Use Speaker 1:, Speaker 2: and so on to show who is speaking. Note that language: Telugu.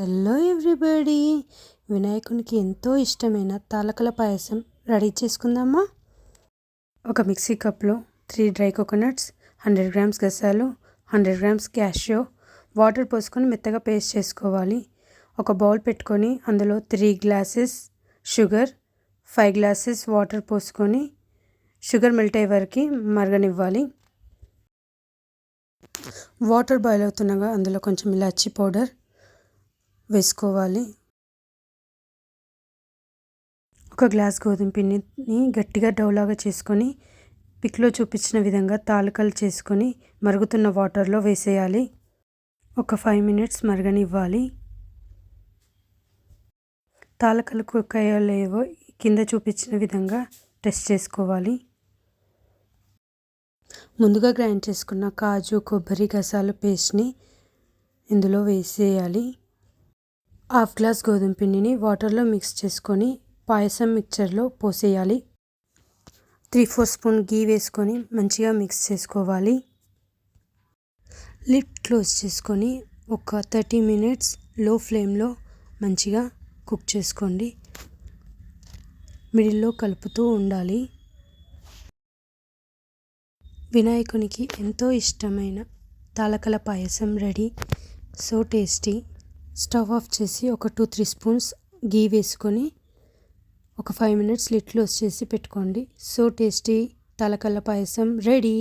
Speaker 1: హలో ఎవ్రీబడి, వినాయకునికి ఎంతో ఇష్టమైన తాలకల పాయసం రెడీ చేసుకుందామా. ఒక మిక్సీ కప్లో 3 డ్రై కోకోనట్స్, 100 గ్రామ్స్ గసాలు, 100 గ్రామ్స్ క్యాషియో, వాటర్ పోసుకొని మెత్తగా పేస్ట్ చేసుకోవాలి. ఒక బౌల్ పెట్టుకొని అందులో 3 గ్లాసెస్ షుగర్, 5 గ్లాసెస్ వాటర్ పోసుకొని షుగర్ మెల్ట్ అయ్యే వరకు మరగనివ్వాలి. వాటర్ బాయిల్ అవుతుండగా అందులో కొంచెం ఇలాచీ పౌడర్ వేసుకోవాలి. ఒక గ్లాస్ గోధుమ పిండిని గట్టిగా డౌలాగా చేసుకొని పిక్లో చూపించిన విధంగా తాలకలు చేసుకొని మరుగుతున్న వాటర్లో వేసేయాలి. ఒక 5 మినిట్స్ మరగనివ్వాలి. తాలకలు కుక్ అయ్యో లేవో కింద చూపించిన విధంగా టెస్ట్ చేసుకోవాలి. ముందుగా గ్రైండ్ చేసుకున్న కాజు, కొబ్బరి, గసాలు పేస్ట్ని ఇందులో వేసేయాలి. హాఫ్ గ్లాస్ గోధుమ పిండిని వాటర్లో మిక్స్ చేసుకొని పాయసం మిక్చర్లో పోసేయాలి. 3-4 స్పూన్ గీ వేసుకొని మంచిగా మిక్స్ చేసుకోవాలి. లిడ్ క్లోజ్ చేసుకొని ఒక 30 మినిట్స్ లో ఫ్లేమ్లో మంచిగా కుక్ చేసుకోండి. మిడిల్లో కలుపుతూ ఉండాలి. వినాయకునికి ఎంతో ఇష్టమైన తాలకల payasam ready. So tasty. Stove off చేసి ఒక 2-3 స్పూన్స్ గీ వేసుకొని ఒక 5 మినిట్స్ లిడ్ క్లోజ్ చేసి పెట్టుకోండి. So tasty తాలకల payasam ready.